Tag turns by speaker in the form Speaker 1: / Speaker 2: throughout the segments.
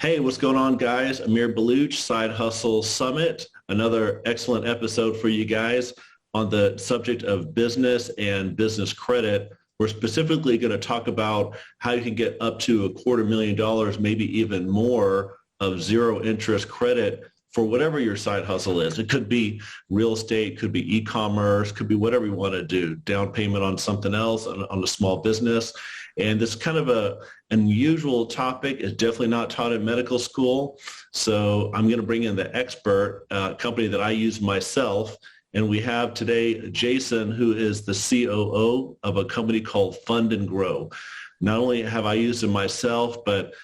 Speaker 1: Hey, what's going on, guys? Amir Baluch, Side Hustle Summit. Another excellent episode for you guys on the subject of business and business credit. We're specifically going to talk about how you can get up to $250,000, maybe even more, of zero interest credit for whatever your side hustle is. It could be real estate, could be e-commerce, could be whatever you want to do, down payment on something else, on a small business. And this kind of a unusual topic is definitely not taught in medical school. So I'm going to bring in the expert company that I use myself. And we have today Jason, who is the COO of a company called Fund and Grow. Not only have I used it myself, but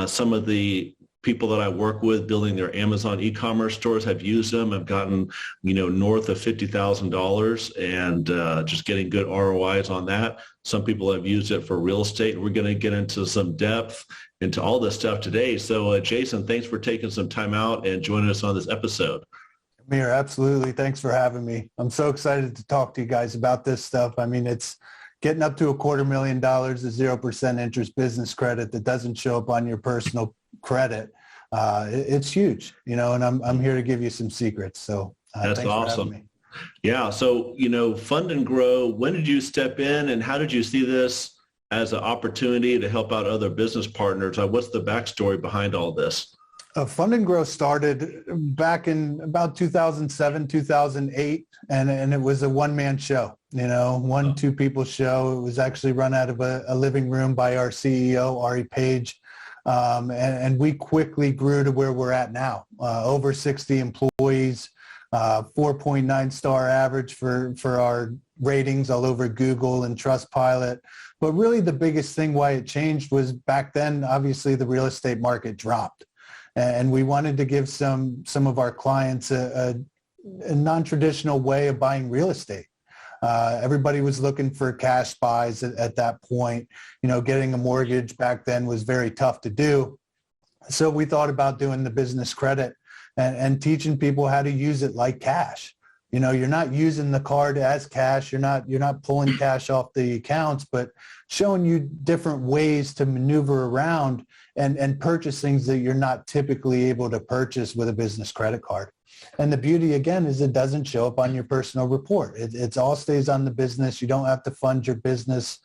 Speaker 1: some of the people that I work with building their Amazon e-commerce stores have used them. I've gotten, north of $50,000 and just getting good ROIs on that. Some people have used it for real estate. We're going to get into some depth into all this stuff today. So Jason, thanks for taking some time out and joining us on this episode.
Speaker 2: Amir, absolutely. Thanks for having me. I'm so excited to talk to you guys about this stuff. I mean, it's getting up to $250,000 of 0% interest business credit that doesn't show up on your personal credit. It's huge, and I'm here to give you some secrets. So
Speaker 1: that's awesome. Yeah. So, Fund and Grow, when did you step in and how did you see this as an opportunity to help out other business partners? What's the backstory behind all this?
Speaker 2: Fund and Grow started back in about 2007, 2008, and it was a one-man show, two people show. It was actually run out of a living room by our CEO, Ari Page. And we quickly grew to where we're at now, over 60 employees, 4.9 star average for our ratings all over Google and Trustpilot. But really the biggest thing why it changed was back then, obviously the real estate market dropped. And we wanted to give some of our clients a non-traditional way of buying real estate. Everybody was looking for cash buys at that point. Getting a mortgage back then was very tough to do. So we thought about doing the business credit and teaching people how to use it like cash. You're not using the card as cash. You're not pulling cash off the accounts, but showing you different ways to maneuver around and purchase things that you're not typically able to purchase with a business credit card. And the beauty, again, is it doesn't show up on your personal report. It all stays on the business. You don't have to fund your business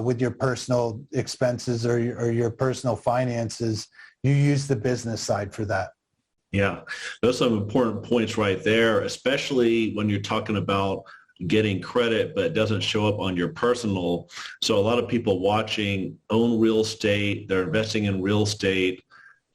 Speaker 2: with your personal expenses or your personal finances. You use the business side for that.
Speaker 1: Yeah, those are some important points right there, especially when you're talking about getting credit, but it doesn't show up on your personal. So a lot of people watching own real estate, they're investing in real estate,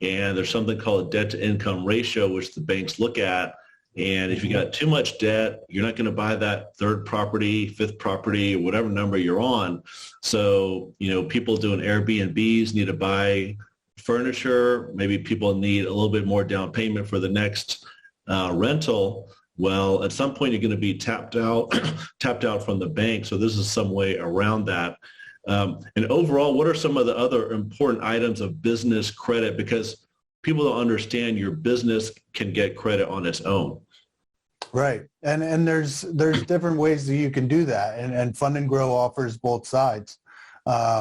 Speaker 1: and there's something called a debt to income ratio, which the banks look at. And if you got too much debt, you're not going to buy that third property, fifth property, or whatever number you're on. So, people doing Airbnbs need to buy furniture. Maybe people need a little bit more down payment for the next rental. Well, at some point you're going to be tapped out from the bank. So this is some way around that. And overall, what are some of the other important items of business credit? Because people don't understand your business can get credit on its own.
Speaker 2: Right. And there's different ways that you can do that. And Fund and Grow offers both sides.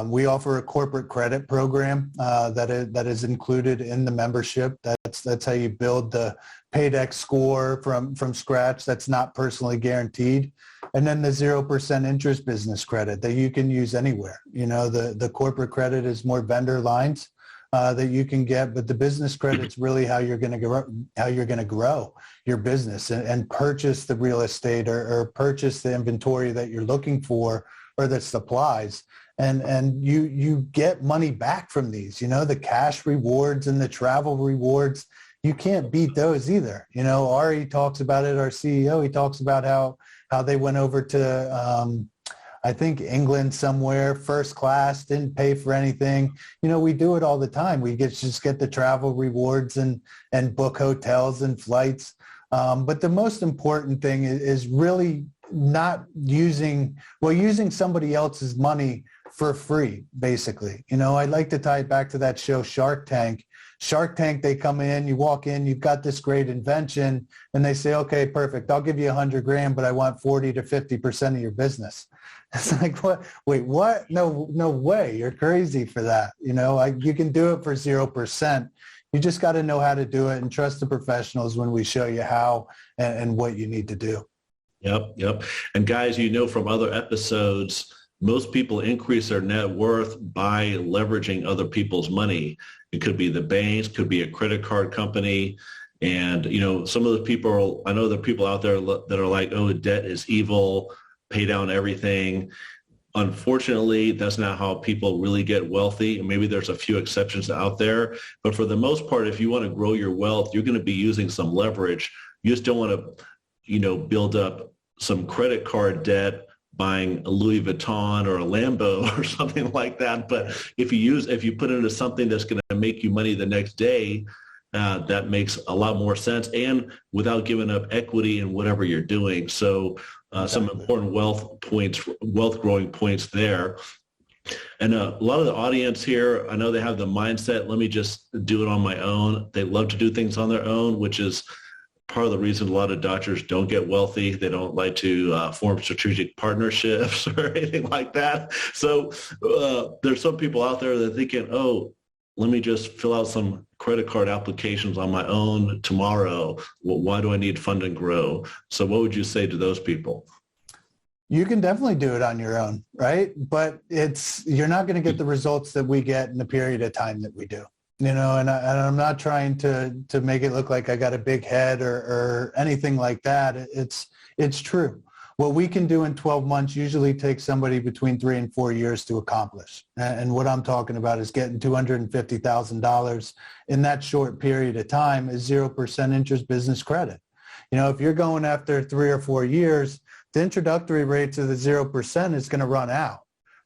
Speaker 2: We offer a corporate credit program that is included in the membership. That's how you build the Paydex score from scratch. That's not personally guaranteed. And then the 0% interest business credit that you can use anywhere. The corporate credit is more vendor lines that you can get, but the business credit's really how you're going to grow your business and purchase the real estate or purchase the inventory that you're looking for or the supplies. And you get money back from these, the cash rewards and the travel rewards. You can't beat those either. Ari talks about it, our CEO, he talks about how they went over to, I think England somewhere, first class, didn't pay for anything. We do it all the time. We just get the travel rewards and book hotels and flights. But the most important thing is really not using somebody else's money for free, basically. I'd like to tie it back to that show Shark Tank. Shark Tank, they come in, you walk in, you've got this great invention, and they say, okay, perfect, I'll give you $100,000, but I want 40 to 50% of your business. It's like, what? Wait, what? No way. You're crazy for that. You can do it for 0%. You just got to know how to do it and trust the professionals when we show you how and what you need to do.
Speaker 1: Yep. And guys, from other episodes, most people increase their net worth by leveraging other people's money. It could be the banks, could be a credit card company. And, some of the people, I know there are people out there that are like, oh, debt is evil, pay down everything. Unfortunately, that's not how people really get wealthy. And maybe there's a few exceptions out there. But for the most part, if you want to grow your wealth, you're going to be using some leverage. You just don't want to, build up some credit card debt buying a Louis Vuitton or a Lambo or something like that. But if you put it into something that's going to make you money the next day, that makes a lot more sense, and without giving up equity in whatever you're doing. So some important wealth growing points there. And a lot of the audience here, I know they have the mindset, let me just do it on my own. They love to do things on their own, which is part of the reason a lot of doctors don't get wealthy. They don't like to form strategic partnerships or anything like that. So there's some people out there that are thinking, oh, let me just fill out some credit card applications on my own tomorrow. Well, why do I need Fund and Grow? So what would you say to those people?
Speaker 2: You can definitely do it on your own, right? But you're not going to get the results that we get in the period of time that we do. And I'm not trying to make it look like I got a big head or anything like that. It's true. What we can do in 12 months usually takes somebody between 3 and 4 years to accomplish. And what I'm talking about is getting $250,000 in that short period of time is 0% interest business credit. If you're going after 3 or 4 years, the introductory rate to the 0% is going to run out,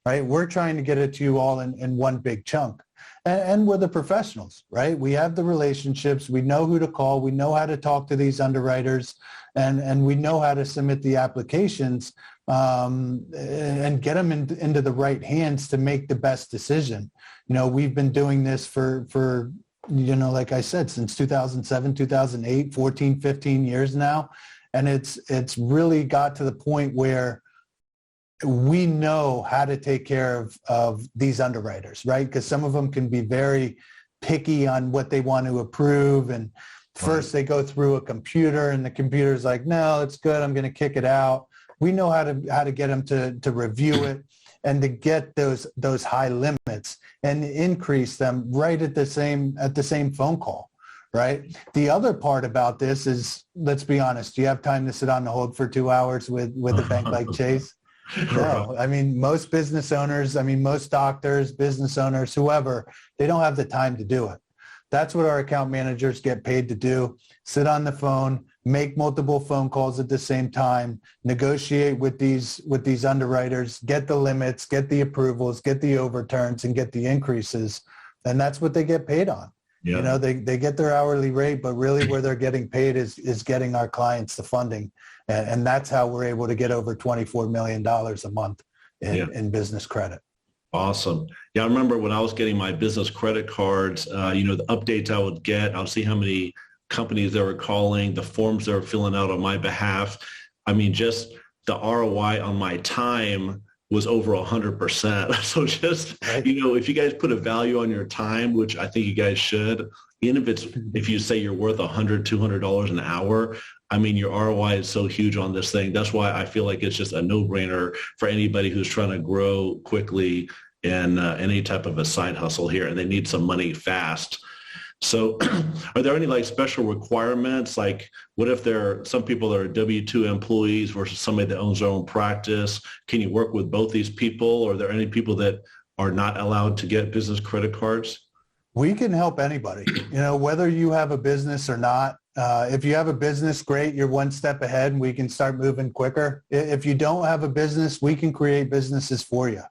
Speaker 2: right? We're trying to get it to you all in one big chunk. And we're the professionals, right? We have the relationships. We know who to call. We know how to talk to these underwriters, and we know how to submit the applications and get them into the right hands to make the best decision. We've been doing this for like I said, since 2007, 2008, 14, 15 years now. And it's really got to the point where we know how to take care of these underwriters, right? Because some of them can be very picky on what they want to approve. And first they go through a computer and the computer's like, no, it's good. I'm going to kick it out. We know how to get them to review it and to get those high limits and increase them right at the same phone call, right? The other part about this is, let's be honest, do you have time to sit on the hold for 2 hours with a bank like Chase? No, I mean, most business owners, most doctors, business owners, whoever, they don't have the time to do it. That's what our account managers get paid to do. Sit on the phone, make multiple phone calls at the same time, negotiate with these underwriters, get the limits, get the approvals, get the overturns, and get the increases. And that's what they get paid on. Yeah. They get their hourly rate, but really where they're getting paid is getting our clients the funding. And that's how we're able to get over $24 million a month in business credit.
Speaker 1: Awesome. Yeah, I remember when I was getting my business credit cards, the updates I would get, I'll see how many companies they were calling, the forms they were filling out on my behalf. Just the ROI on my time was over 100%. So just, right. If you guys put a value on your time, which I think you guys should, even if you say you're worth $100, $200 an hour, your ROI is so huge on this thing. That's why I feel like it's just a no-brainer for anybody who's trying to grow quickly in any type of a side hustle here, and they need some money fast. So are there any special requirements? Like what if some people are W-2 employees versus somebody that owns their own practice? Can you work with both these people? Or are there any people that are not allowed to get business credit cards?
Speaker 2: We can help anybody, whether you have a business or not. If you have a business, great, you're one step ahead and we can start moving quicker. If you don't have a business, we can create businesses for you.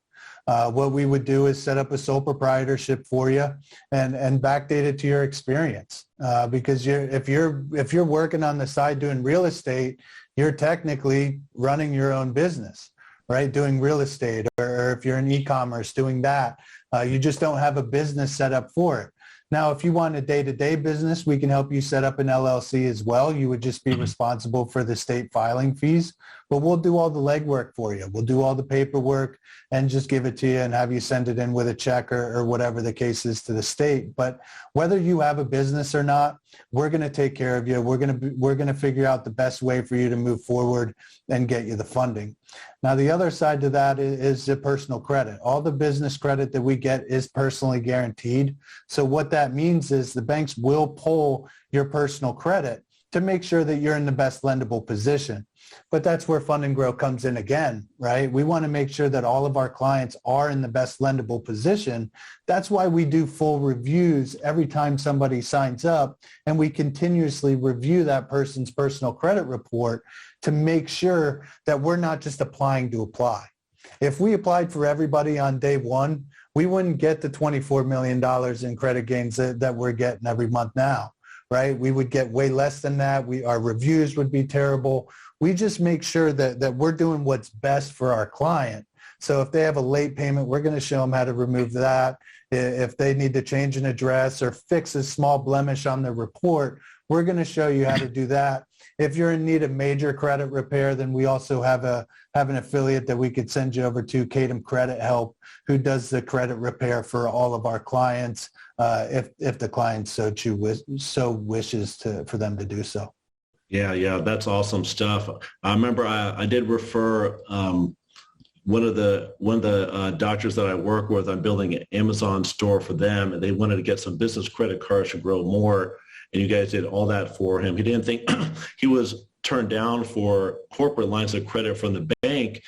Speaker 2: What we would do is set up a sole proprietorship for you and backdate it to your experience. Because if you're working on the side doing real estate, you're technically running your own business, right? Doing real estate, or if you're in e-commerce doing that, you just don't have a business set up for it. Now, if you want a day-to-day business, we can help you set up an LLC as well. You would just be responsible for the state filing fees. but we'll do all the legwork for you. We'll do all the paperwork and just give it to you and have you send it in with a check or whatever the case is to the state. But whether you have a business or not, we're going to take care of you. We're going to figure out the best way for you to move forward and get you the funding. Now, the other side to that is the personal credit. All the business credit that we get is personally guaranteed. So what that means is the banks will pull your personal credit to make sure that you're in the best lendable position. But that's where Fund and Grow comes in again, right? We want to make sure that all of our clients are in the best lendable position. That's why we do full reviews every time somebody signs up, and we continuously review that person's personal credit report to make sure that we're not just applying to apply. If we applied for everybody on day one, we wouldn't get the $24 million in credit gains that we're getting every month now, right? We would get way less than that. Our reviews would be terrible. We just make sure that we're doing what's best for our client. So if they have a late payment, we're going to show them how to remove that. If they need to change an address or fix a small blemish on their report, we're going to show you how to do that. If you're in need of major credit repair, then we also have an affiliate that we could send you over to, Kadam Credit Help, who does the credit repair for all of our clients, if the client so wishes for them to do so.
Speaker 1: Yeah, that's awesome stuff. I remember I did refer one of the doctors that I work with. I'm building an Amazon store for them, and they wanted to get some business credit cards to grow more. And you guys did all that for him. He didn't think he was turned down for corporate lines of credit from the bank,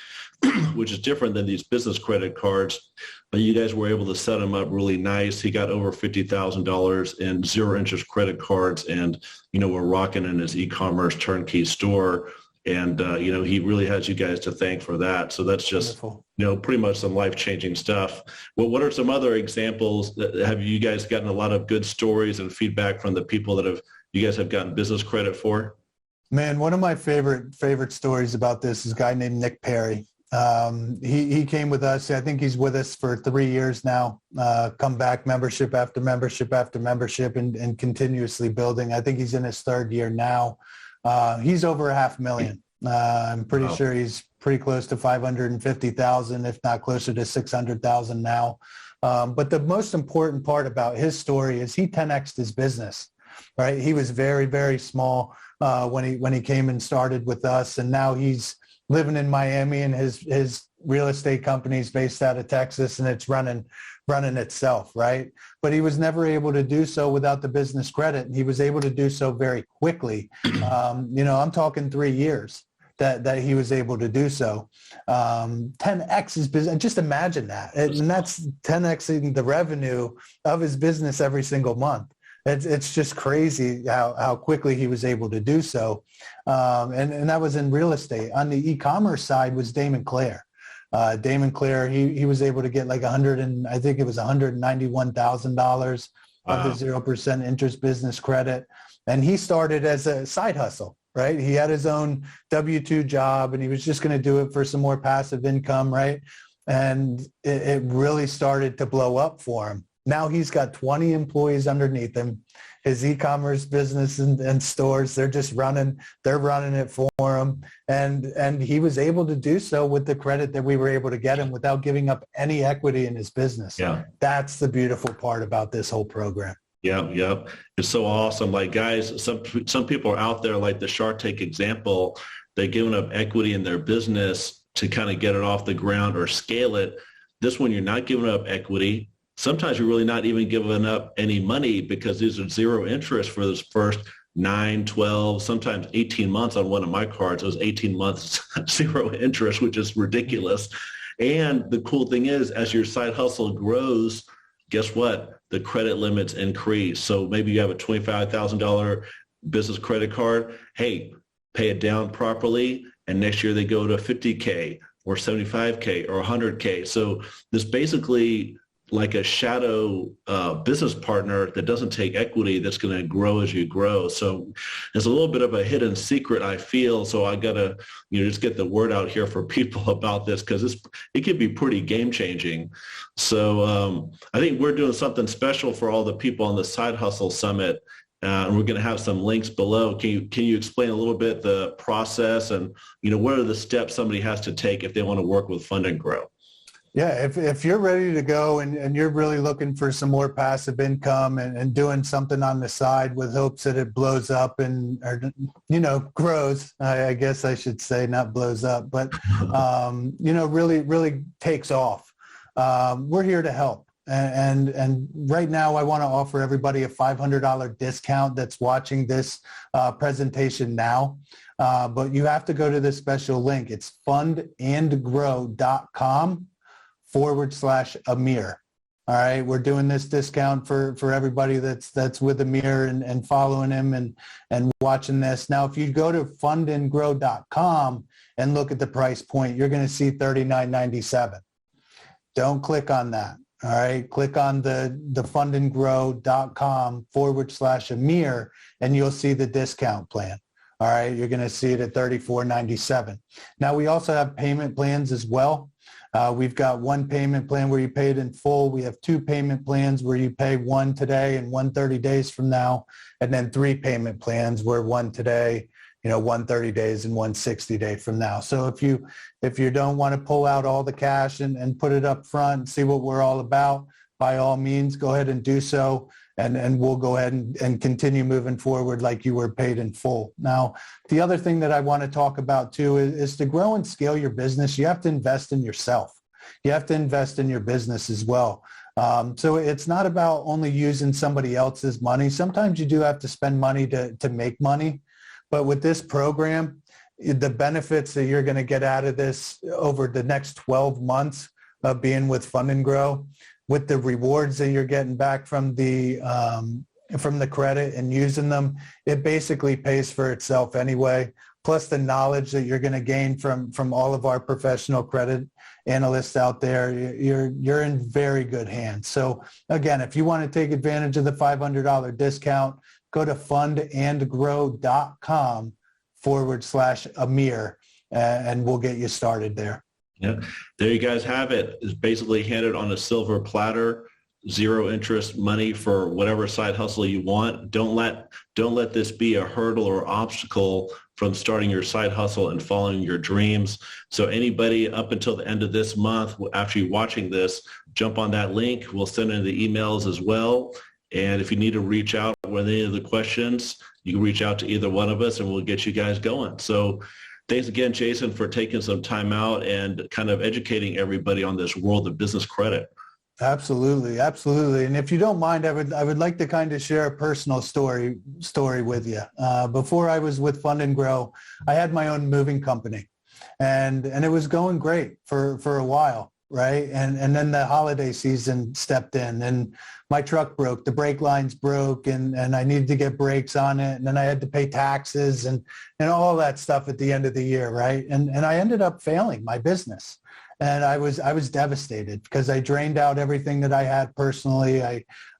Speaker 1: which is different than these business credit cards. But you guys were able to set him up really nice. He got over $50,000 in zero interest credit cards, and we're rocking in his e-commerce turnkey store. And he really has you guys to thank for that. So that's just
Speaker 2: Wonderful.
Speaker 1: Pretty much some life-changing stuff. Well, what are some other examples? Have you guys gotten a lot of good stories and feedback from the people that you guys have gotten business credit for?
Speaker 2: Man, one of my favorite stories about this is a guy named Nick Perry. He came with us. I think he's with us for 3 years now. Come back membership after membership after membership, and continuously building. I think he's in his third year now. He's over $500,000. I'm pretty sure he's pretty close to 550,000, if not closer to 600,000 now. But the most important part about his story is he 10x'd his business, right? He was very, very small when he came and started with us, and now he's living in Miami, and his real estate company is based out of Texas, and it's running itself, right? But he was never able to do so without the business credit, and he was able to do so very quickly. I'm talking 3 years that he was able to do so. 10x his business. Just imagine that, and that's 10xing the revenue of his business every single month. It's just crazy how quickly he was able to do so. And that was in real estate. On the e-commerce side was Damon Clare. Damon Clare, he was able to get like $191,000 of the 0% interest business credit. And he started as a side hustle, right? He had his own W-2 job, and he was just going to do it for some more passive income, right? And it really started to blow up for him. Now he's got 20 employees underneath him. His e-commerce business and stores, they're running it for him. And he was able to do so with the credit that we were able to get him without giving up any equity in his business.
Speaker 1: Yeah.
Speaker 2: That's the beautiful part about this whole program.
Speaker 1: Yeah. It's so awesome. Like, guys, some people are out there, like the Shark Tank example, they've given up equity in their business to kind of get it off the ground or scale it. This one, you're not giving up equity. Sometimes you're really not even giving up any money, because these are zero interest for those first 9, 12, sometimes 18 months. On one of my cards, it was 18 months, zero interest, which is ridiculous. And the cool thing is, as your side hustle grows, guess what? The credit limits increase. So maybe you have a $25,000 business credit card. Hey, pay it down properly, and next year they go to $50K or $75K or $100K. So this basically like a shadow business partner that doesn't take equity, that's going to grow as you grow. So there's a little bit of a hidden secret, I feel. So I got to just get the word out here for people about this, because it can be pretty game changing. So I think we're doing something special for all the people on the Side Hustle Summit. And we're going to have some links below. Can you explain a little bit the process and, what are the steps somebody has to take if they want to work with Fund and Grow?
Speaker 2: Yeah, if you're ready to go and you're really looking for some more passive income and doing something on the side with hopes that it blows up or grows, I guess I should say, not blows up, but, really takes off. We're here to help. And right now I want to offer everybody a $500 discount that's watching this presentation now. But you have to go to this special link. It's fundandgrow.com/Amir. All right. We're doing this discount for everybody that's with Amir and following him and watching this. Now, if you go to fundandgrow.com and look at the price point, you're going to see $39.97. Don't click on that. All right. Click on the fundandgrow.com/Amir and you'll see the discount plan. All right. You're going to see it at $34.97. Now, we also have payment plans as well. We've got one payment plan where you pay it in full. We have two payment plans where you pay one today and one 30 days from now, and then three payment plans where one today, one 30 days and one 60 day from now. So if you don't want to pull out all the cash and put it up front and see what we're all about, by all means, go ahead and do so. And we'll go ahead and continue moving forward like you were paid in full. Now, the other thing that I want to talk about too is to grow and scale your business, you have to invest in yourself. You have to invest in your business as well. So it's not about only using somebody else's money. Sometimes you do have to spend money to make money. But with this program, the benefits that you're going to get out of this over the next 12 months of being with Fund and Grow, with the rewards that you're getting back from the credit and using them, it basically pays for itself anyway. Plus the knowledge that you're going to gain from all of our professional credit analysts out there, you're in very good hands. So again, if you want to take advantage of the $500 discount, go to fundandgrow.com/Amir and we'll get you started there.
Speaker 1: Yeah, there you guys have it. It's basically handed on a silver platter, zero interest money for whatever side hustle you want. Don't let this be a hurdle or obstacle from starting your side hustle and following your dreams. So anybody up until the end of this month, after you're watching this, jump on that link. We'll send in the emails as well. And if you need to reach out with any of the questions, you can reach out to either one of us and we'll get you guys going. So thanks again, Jason, for taking some time out and kind of educating everybody on this world of business credit.
Speaker 2: Absolutely. Absolutely. And if you don't mind, I would like to kind of share a personal story with you. Before I was with Fund and Grow, I had my own moving company and it was going great for a while. Right. And then the holiday season stepped in and my truck broke, the brake lines broke and I needed to get brakes on it. And then I had to pay taxes and all that stuff at the end of the year. Right. And I ended up failing my business. And I was devastated because I drained out everything that I had personally.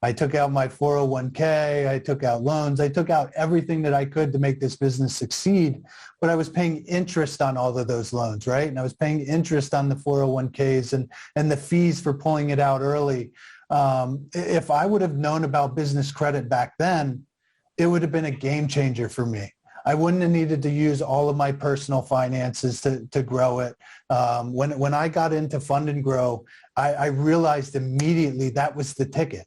Speaker 2: I took out my 401k, I took out loans, I took out everything that I could to make this business succeed. But I was paying interest on all of those loans, right? And I was paying interest on the 401ks and the fees for pulling it out early. If I would have known about business credit back then, it would have been a game changer for me. I wouldn't have needed to use all of my personal finances to grow it. When I got into Fund and Grow, I realized immediately that was the ticket.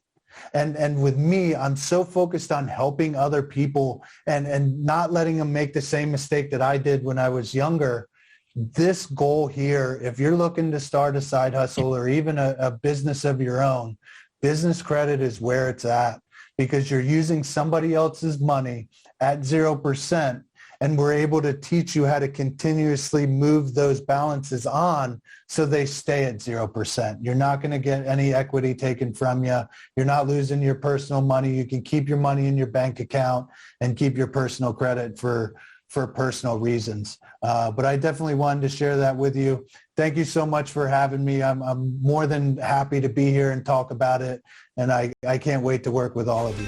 Speaker 2: And with me, I'm so focused on helping other people and not letting them make the same mistake that I did when I was younger. This goal here, if you're looking to start a side hustle or even a business of your own, business credit is where it's at because you're using somebody else's money at 0%, and we're able to teach you how to continuously move those balances on so they stay at 0%. You're not going to get any equity taken from you. You're not losing your personal money. You can keep your money in your bank account and keep your personal credit for personal reasons. But I definitely wanted to share that with you. Thank you so much for having me. I'm more than happy to be here and talk about it, and I can't wait to work with all of you.